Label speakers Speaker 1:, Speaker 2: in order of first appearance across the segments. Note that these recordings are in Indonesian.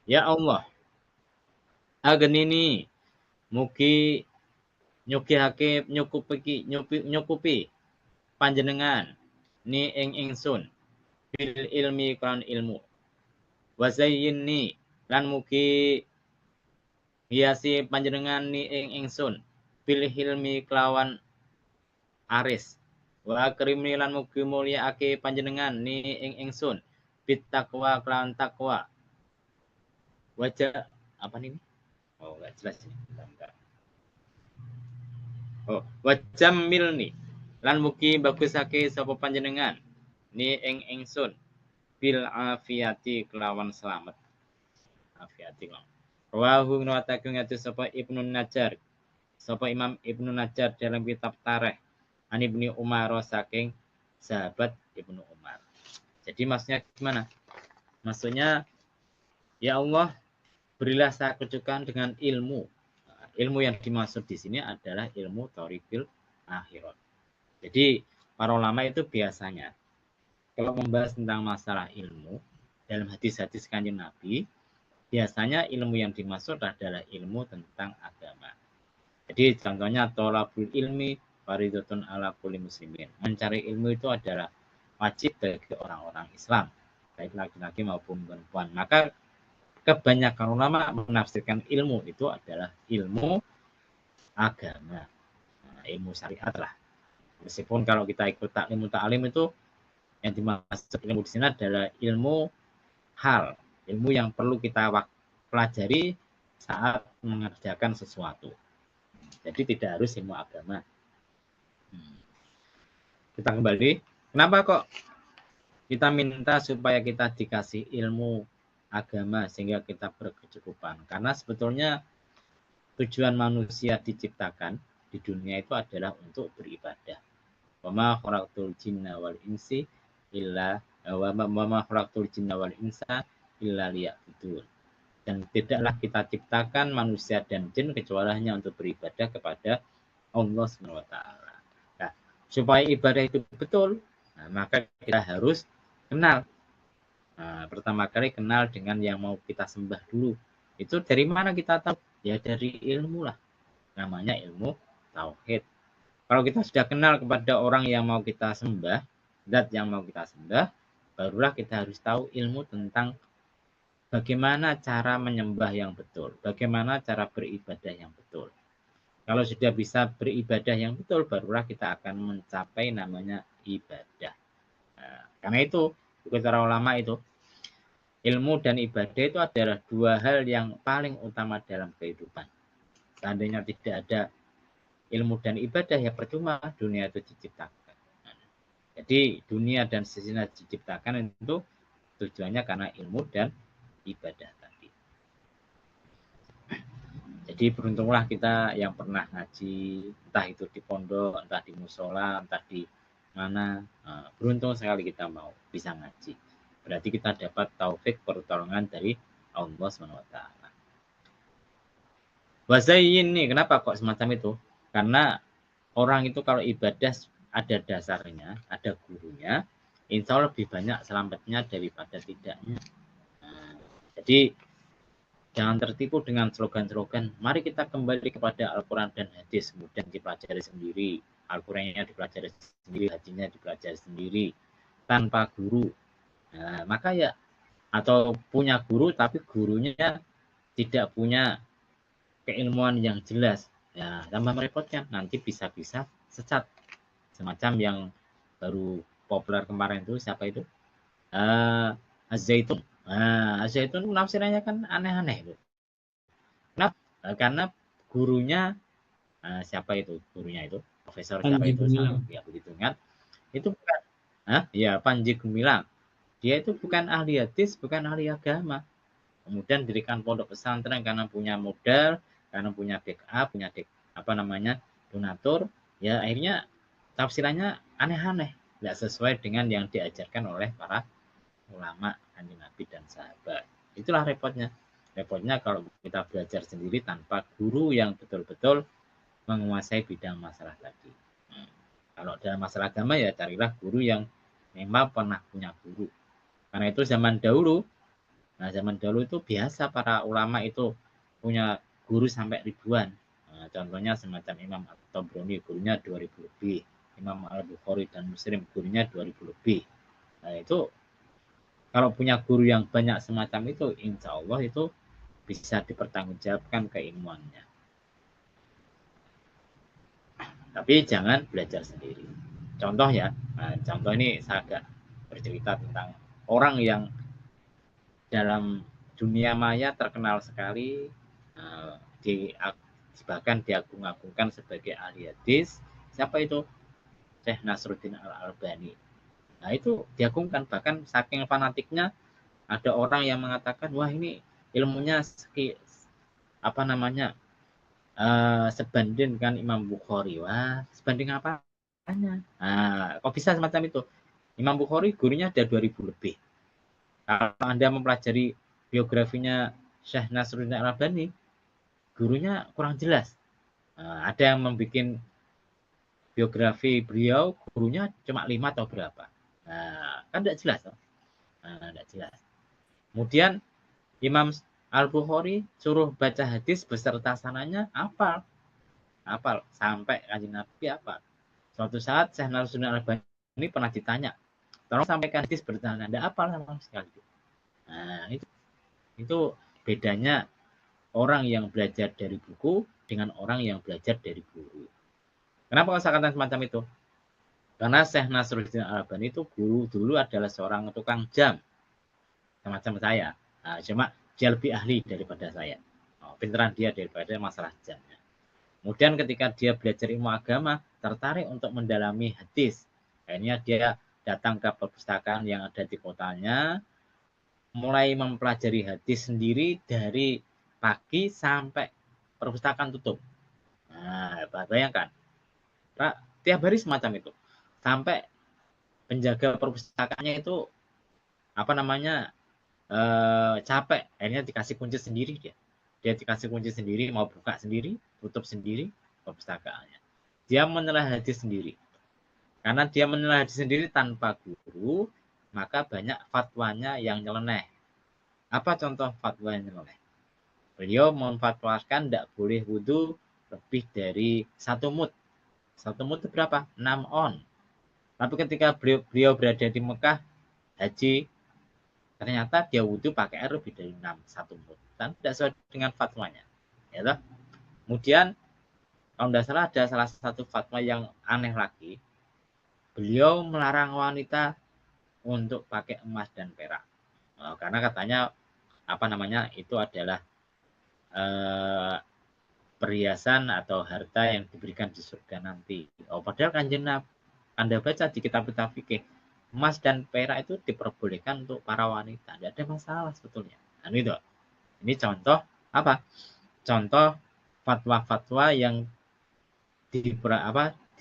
Speaker 1: Ya Allah, agenini mugi nyugihake nyukupi panjenengan ni ing ingsun bil ilmi kan ilmu. Wazayyinni lan mugi hiasi panjenengan ni ing ingsun bil hilmi kelawan aris. Wa akrimni lan mugi mulyaake panjenengan ni ing ingsun bit taqwa kelawan takwa. Wajah apa nih? Oh, enggak jelas ini. Bentar. Oh, wajam milni lan mugi bagusake sapa panjenengan ni ing ingsun bil afiati kelawan selamat. Afiati kelawan. Rawahu ngrawatake ngatus sapa Ibnu Najjar. Sapa Imam Ibnu Najjar dalam kitab Tarikh An Ibnu Umar saking sahabat Ibnu Umar. Jadi maksudnya gimana? Maksudnya ya Allah, berilah saya kecukupan dengan ilmu. Ilmu yang dimaksud di sini adalah ilmu thoribil akhirat. Jadi para ulama itu biasanya kalau membahas tentang masalah ilmu dalam hadis-hadis Kanjeng Nabi, biasanya ilmu yang dimaksud adalah ilmu tentang agama. Jadi contohnya thalabul ilmi fardhatun ala kulli muslimin. Mencari ilmu itu adalah wajib bagi orang-orang Islam, baik laki-laki maupun perempuan. Maka kebanyakan ulama menafsirkan ilmu itu adalah ilmu agama, ilmu syariat lah. Meskipun kalau kita ikut taklim ta'alim itu yang dimaksud ilmu di sini adalah ilmu hal, ilmu yang perlu kita pelajari saat mengerjakan sesuatu. Jadi tidak harus ilmu agama. Kita kembali. Kenapa kok kita minta supaya kita dikasih ilmu agama sehingga kita berkecukupan? Karena sebetulnya tujuan manusia diciptakan di dunia itu adalah untuk beribadah. Wa ma khalaqtul jinna wal insi illa wa ma khalaqtul jinna wal insa illa liya'budun. Dan tidaklah kita ciptakan manusia dan jin kecuali hanya untuk beribadah kepada Allah Subhanahu wa taala. Nah, supaya ibadah itu betul, maka kita harus kenal. Pertama kali kenal dengan yang mau kita sembah dulu. Itu dari mana kita tahu? Ya dari ilmu lah. Namanya ilmu tauhid. Kalau kita sudah kenal kepada orang yang mau kita sembah, zat yang mau kita sembah, barulah kita harus tahu ilmu tentang bagaimana cara menyembah yang betul, bagaimana cara beribadah yang betul. Kalau sudah bisa beribadah yang betul, barulah kita akan mencapai namanya ibadah. Nah, karena itu, bukan para ulama itu, ilmu dan ibadah itu adalah dua hal yang paling utama dalam kehidupan. Seandainya tidak ada ilmu dan ibadah, ya percuma dunia itu diciptakan. Jadi dunia dan sejenis diciptakan itu tujuannya karena ilmu dan ibadah tadi. Jadi beruntunglah kita yang pernah ngaji, entah itu di pondok, entah di musola, entah di mana. Beruntung sekali kita mau bisa ngaji. Berarti kita dapat taufik pertolongan dari Allah SWT. Wazayyin nih, kenapa kok semacam itu? Karena orang itu kalau ibadah ada dasarnya, ada gurunya, insya Allah lebih banyak selamatnya daripada tidaknya. Jadi jangan tertipu dengan slogan-slogan. Mari kita kembali kepada Al-Quran dan hadis, kemudian dipelajari sendiri. Al-Qurannya dipelajari sendiri, hadisnya dipelajari sendiri, tanpa guru. Nah, maka ya, atau punya guru tapi gurunya tidak punya keilmuan yang jelas. Ya, tambah merepotkan. Nanti bisa-bisa sesat. Semacam yang baru populer kemarin itu, siapa itu? Az-Zaitun. Az-Zaitun nafsirannya kan aneh-aneh. Kenapa? Karena gurunya, siapa itu? Gurunya itu? Profesor siapa itu? Ya begitu kan? Itu bukan, ya Panji Gumilang. Dia itu bukan ahli hadis, bukan ahli agama. Kemudian dirikan pondok pesantren karena punya modal, karena punya backup, punya donatur, ya akhirnya tafsirannya aneh-aneh, tidak sesuai dengan yang diajarkan oleh para ulama Kanjeng Nabi dan sahabat. Itulah repotnya. Repotnya kalau kita belajar sendiri tanpa guru yang betul-betul menguasai bidang masalah tadi. Kalau dalam masalah agama ya carilah guru yang memang pernah punya guru. Karena itu zaman dahulu Nah, zaman dahulu itu biasa para ulama itu punya guru sampai ribuan. Nah, contohnya semacam Imam At-Tabrani, gurunya 2000 lebih. Imam Al-Bukhari dan Muslim, gurunya 2000 lebih. Nah, itu kalau punya guru yang banyak semacam itu, insya Allah itu bisa dipertanggungjawabkan keilmuannya. Tapi jangan belajar sendiri. Contoh ya, nah, contoh ini saya agak bercerita tentang orang yang dalam dunia maya terkenal sekali, di, bahkan diagung-agungkan sebagai ahli hadis. Siapa itu? Syekh Nasruddin Al-Albani. Nah, itu diagungkan, bahkan saking fanatiknya ada orang yang mengatakan, wah ini ilmunya apa namanya, sebanding kan Imam Bukhari. Wah, sebanding apa? Nah, kok bisa semacam itu? Imam Bukhari gurunya ada 2000 lebih. Kalau Anda mempelajari biografinya Syekh Nasruddin Al-Albani, gurunya kurang jelas. Nah, ada yang membuat biografi beliau, gurunya cuma 5 atau berapa. Nah, kan tidak jelas. Nah, tidak jelas. Kemudian Imam Al-Bukhari suruh baca hadis beserta sananya, hafal. Hafal sampai kanjeng Nabi apa. Suatu saat Syekh Nasruddin Al-Albani pernah ditanya, tolong sampaikan hadis bertahan, Anda hafal sama sekali. Nah, itu bedanya orang yang belajar dari buku dengan orang yang belajar dari guru. Kenapa saya katakan semacam itu? Karena Syekh Nasruddin Al-Albani itu guru dulu adalah seorang tukang jam, semacam saya. Nah, cuma dia lebih ahli daripada saya. Pinteran dia daripada masalah jamnya. Kemudian ketika dia belajar ilmu agama, tertarik untuk mendalami hadis. Akhirnya dia datang ke perpustakaan yang ada di kotanya, mulai mempelajari hadis sendiri dari pagi sampai perpustakaan tutup. Nah, bayangkan, Pak, tiap hari semacam itu. Sampai penjaga perpustakaannya itu apa namanya, capek, akhirnya dikasih kunci sendiri dia. Dia dikasih kunci sendiri, mau buka sendiri, tutup sendiri perpustakaannya. Dia menelah hadis sendiri. Karena dia menelah hadis sendiri tanpa guru, maka banyak fatwanya yang nyeleneh. Apa contoh fatwa yang nyeleneh? Beliau memfatwakan tidak boleh wudhu lebih dari 1 mud. 1 mud itu berapa? 6 on. Tapi ketika beliau berada di Mekah haji, ternyata dia wudhu pakai air lebih dari 1 mud. Dan tidak sesuai dengan fatwanya. Ya toh? Kemudian kalau tidak salah ada salah satu fatwa yang aneh lagi. Beliau melarang wanita untuk pakai emas dan perak. Karena katanya apa namanya itu adalah perhiasan atau harta yang diberikan di surga nanti. Padahal kanjeng Nabi, Anda baca di kitab-kitab fikih, emas dan perak itu diperbolehkan untuk para wanita. Tidak ada masalah sebetulnya. Nah, itu. Ini contoh apa? Contoh fatwa-fatwa yang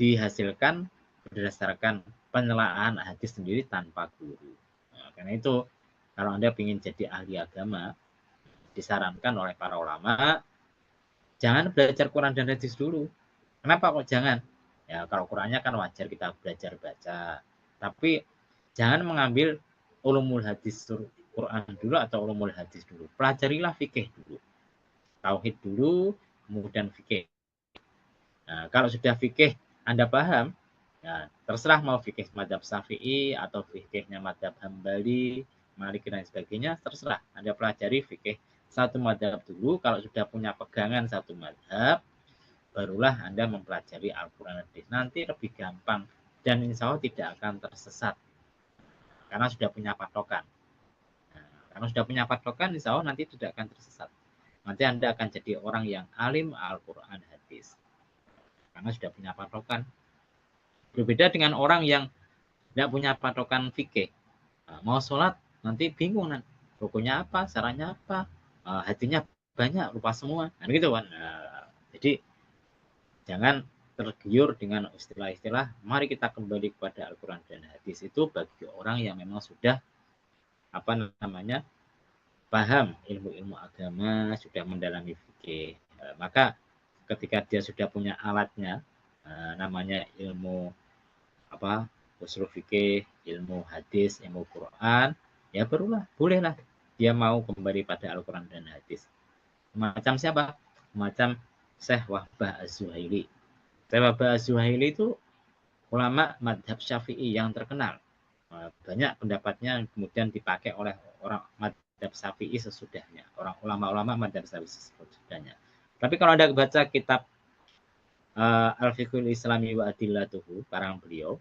Speaker 1: dihasilkan berdasarkan penelaahan hadis sendiri tanpa guru. Nah, karena itu kalau Anda ingin jadi ahli agama, disarankan oleh para ulama, jangan belajar Quran dan hadis dulu. Kenapa kok jangan? Ya kalau Qurannya kan wajar kita belajar baca. Tapi jangan mengambil ulumul hadis Quran dulu atau ulumul hadis dulu. Pelajarilah fikih dulu. Tauhid dulu, kemudian fikih. Nah, kalau sudah fikih Anda paham, ya terserah mau fikih madhab Syafi'i atau fikihnya madhab Hambali, Maliki dan sebagainya, terserah. Anda pelajari fikih satu madhab dulu. Kalau sudah punya pegangan satu madhab, barulah Anda mempelajari Al-Quran hadis. Nanti lebih gampang dan insya Allah tidak akan tersesat karena sudah punya patokan. Nah, karena sudah punya patokan, insya Allah nanti tidak akan tersesat. Nanti Anda akan jadi orang yang alim Al-Quran hadis karena sudah punya patokan. Berbeda dengan orang yang tidak punya patokan fikih. Nah, mau sholat nanti bingung nanti rukunya apa, sarannya apa, hatinya banyak lupa semua, nah, gitu kan. Nah, jadi jangan tergiur dengan istilah-istilah. Mari kita kembali kepada Al-Quran dan hadis itu bagi orang yang memang sudah apa namanya paham ilmu-ilmu agama, sudah mendalami fikih. Maka ketika dia sudah punya alatnya, namanya ilmu apa usul fikih, ilmu hadis, ilmu Quran, ya barulah bolehlah dia mau kembali pada Al-Quran dan hadis. Macam siapa? Macam Syekh Wahbah Az-Zuhaili. Syekh Wahbah Az-Zuhaili itu ulama madhab Syafi'i yang terkenal. Banyak pendapatnya kemudian dipakai oleh orang madhab Syafi'i sesudahnya. Orang ulama-ulama madhab Syafi'i sesudahnya. Tapi kalau Anda baca kitab Al-Fiqhul Islami wa Adillatuhu, karangan beliau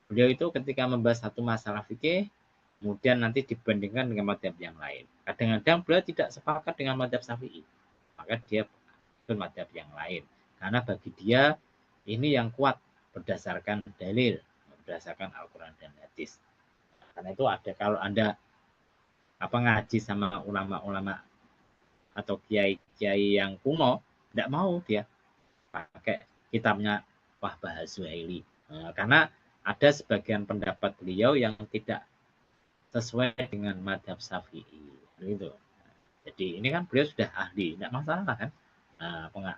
Speaker 1: itu ketika membahas satu masalah fikih, kemudian nanti dibandingkan dengan madhab yang lain. Kadang-kadang beliau tidak sepakat dengan madhab Syafi'i, maka dia ke madhab yang lain. Karena bagi dia ini yang kuat berdasarkan dalil, berdasarkan Al-Quran dan hadis. Karena itu ada, kalau Anda ngaji sama ulama-ulama atau kiai-kiai yang kuno, tidak mau dia pakai kitabnya Wahbah Az-Zuhaili. Karena ada sebagian pendapat beliau yang tidak sesuai dengan madhab Syafi'i, gitu. Jadi ini kan beliau sudah ahli, tidak masalah kan,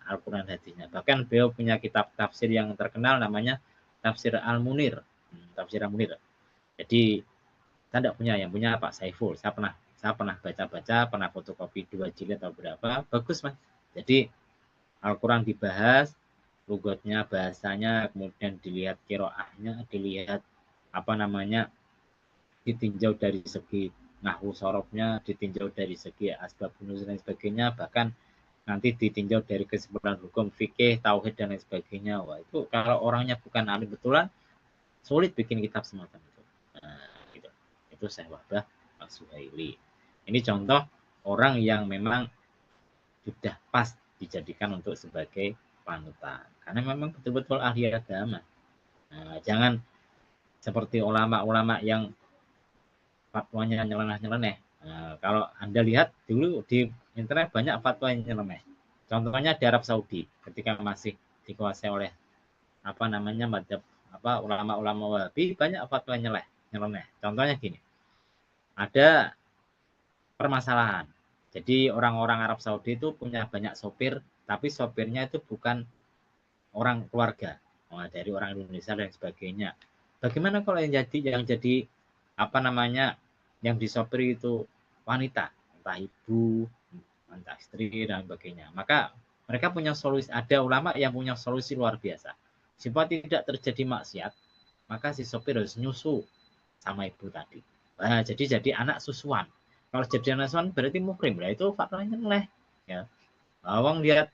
Speaker 1: Al-Quran hadisnya. Bahkan beliau punya kitab tafsir yang terkenal namanya Tafsir Al-Munir, Tafsir Al-Munir. Jadi saya tidak punya, yang punya Pak Saiful. Saya pernah baca-baca, pernah fotokopi 2 jilid atau berapa, bagus Mas. Jadi Al-Quran dibahas, lugotnya, bahasanya, kemudian dilihat kiroahnya, dilihat ditinjau dari segi nahwu sorobnya, ditinjau dari segi asbab nuzul dan sebagainya, bahkan nanti ditinjau dari kesimpulan hukum fikih, tauhid dan lain sebagainya. Wah, itu kalau orangnya bukan ahli betulan, sulit bikin kitab semacam itu. Gitu. Itu Syekh Wahbah Az-Zuhaili. Ini contoh orang yang memang sudah pas dijadikan untuk sebagai panutan. Karena memang betul-betul ahli agama. Jangan seperti ulama-ulama yang fatwanya nyeleneh-nyeleneh. Kalau Anda lihat dulu di internet banyak fatwa yang nyeleneh. Contohnya di Arab Saudi ketika masih dikuasai oleh madhab ulama-ulama Wahabi, banyak fatwa nyeleneh. Contohnya gini. Ada permasalahan. Jadi orang-orang Arab Saudi itu punya banyak sopir, tapi sopirnya itu bukan orang keluarga, dari orang Indonesia dan sebagainya. Bagaimana kalau yang jadi yang disopir itu wanita, entah ibu, entah istri dan sebagainya. Maka mereka punya solusi, ada ulama yang punya solusi luar biasa. Supaya tidak terjadi maksiat, maka si sopir harus nyusu sama ibu tadi. Nah, jadi anak susuan. Kalau jadi anak susuan berarti mukrim. Lah itu fatwanya ngeleh. Ya. Awang lihat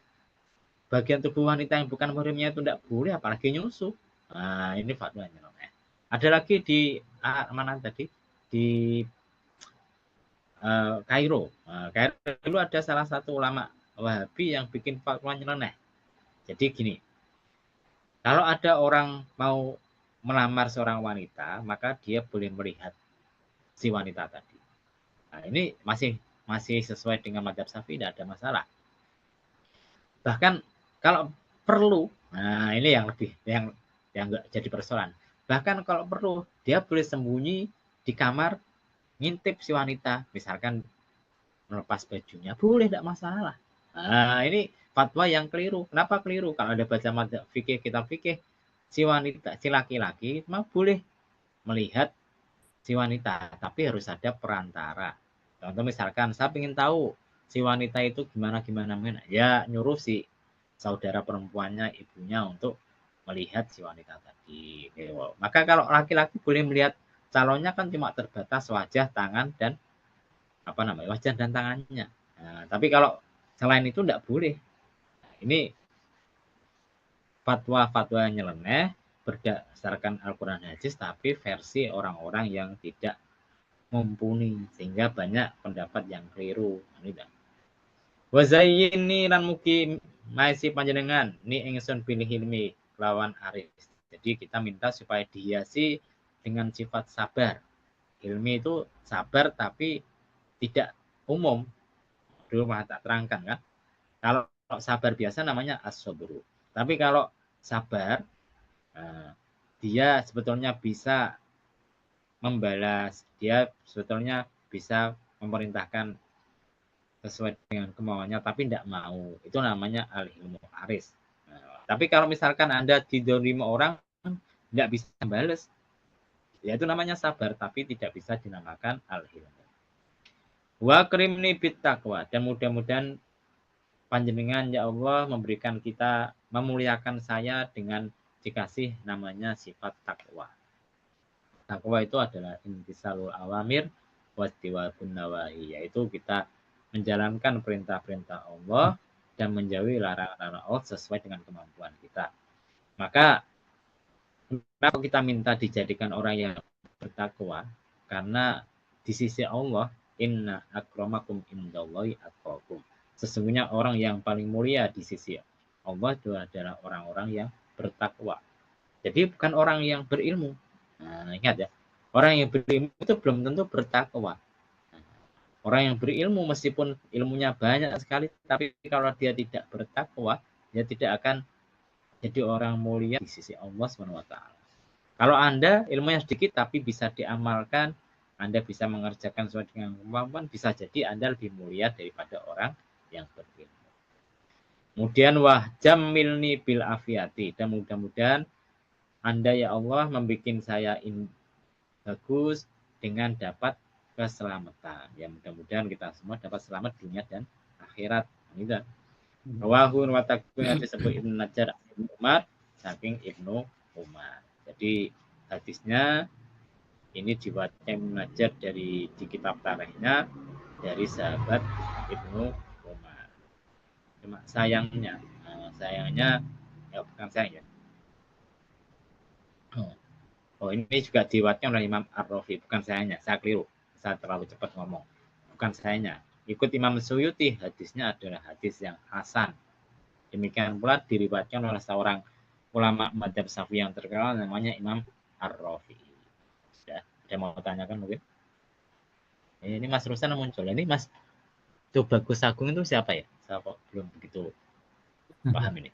Speaker 1: bagian tubuh wanita yang bukan muhrimnya itu tidak boleh, apalagi nyusu. Nah, ini fatwanya ngeleh. Ada lagi di mana tadi? Di Kairo. Kairo ada salah satu ulama Wahabi yang bikin fatwa nyeleneh. Jadi gini, kalau ada orang mau melamar seorang wanita, maka dia boleh melihat si wanita tadi. Nah, ini masih sesuai dengan madhab Syafi'i, tidak ada masalah. Bahkan kalau perlu, nah ini yang nggak jadi persoalan. Bahkan kalau perlu, dia boleh sembunyi di kamar, ngintip si wanita, misalkan melepas bajunya, boleh, tidak masalah. Nah, ini fatwa yang keliru. Kenapa keliru? Kalau ada baca madhab fikih, kitab fikih, si laki-laki mah boleh melihat si wanita, tapi harus ada perantara. Contoh misalkan saya ingin tahu si wanita itu gimana, ya nyuruh si saudara perempuannya, ibunya untuk melihat si wanita tadi. Maka kalau laki-laki boleh melihat calonnya kan cuma terbatas wajah, tangan dan wajah dan tangannya. Nah, tapi kalau selain itu tidak boleh. Ini fatwa-fatwa nyeleneh berdasarkan Al-Quran hadis, tapi versi orang-orang yang tidak mumpuni, sehingga banyak pendapat yang keliru. Wazayyini lan mugi maisi panjenengan ni ingsun pilih hilmi lawan aris. Jadi kita minta supaya dihiasi dengan sifat sabar. Hilmi itu sabar tapi tidak umum. Dulu mah tak terangkan kan. Kalau sabar biasa namanya as-sabru. Tapi kalau sabar, dia sebetulnya bisa membalas, dia sebetulnya bisa memerintahkan sesuai dengan kemauannya, tapi tidak mau. Itu namanya al-hilmu aris. Tapi kalau misalkan Anda didolimi orang, tidak bisa membalas, ya itu namanya sabar, tapi tidak bisa dinamakan al-hilmu. Wa krimni bit taqwa, dan mudah-mudahan panjenengan ya Allah memberikan kita, memuliakan saya dengan dikasih namanya sifat takwa. Takwa itu adalah intisalul awamir wastiwabun nawahi, yaitu kita menjalankan perintah-perintah Allah dan menjauhi larangan-larangan Allah sesuai dengan kemampuan kita. Maka kenapa kita minta dijadikan orang yang bertakwa? Karena di sisi Allah, inna akramakum indallahi atqakum. Sesungguhnya orang yang paling mulia di sisi Allah itu adalah orang-orang yang bertakwa. Jadi bukan orang yang berilmu. Nah, ingat ya, orang yang berilmu itu belum tentu bertakwa. Orang yang berilmu meskipun ilmunya banyak sekali, tapi kalau dia tidak bertakwa, dia tidak akan jadi orang mulia di sisi Allah SWT. Kalau Anda ilmunya sedikit tapi bisa diamalkan, Anda bisa mengerjakan sesuai dengan kemampuan, bisa jadi Anda lebih mulia daripada orang yang berilmu. Kemudian wah jamilni bil afiati, dan mudah-mudahan Anda ya Allah membuat saya bagus dengan dapat keselamatan. Ya mudah-mudahan kita semua dapat selamat dunia dan akhirat. Gitu. Rawahun wa takbir disebut Ibnu Najjar Ibnu Umar saking Ibnu Umar. Jadi hadisnya ini diwatkan Ibnu Najjar dari di kitab tarikhnya dari sahabat Ibnu Umar. Cuma sayangnya ya bukan sayangnya. Oh ini juga diwatkan oleh Imam Ar-Rafi, bukan sayangnya, saya keliru, saya terlalu cepat ngomong, bukan sayangnya. Ikut Imam Suyuti, hadisnya adalah hadis yang hasan. Demikian pula diriwayatkan oleh seorang ulama madzhab Syafi'i yang terkenal namanya Imam Ar-Rafi. Sudah, ada mau tanyakan mungkin? Ini Mas Rusan muncul. Ini Mas Tubagus Agung itu siapa ya? Saya kok belum begitu paham ini.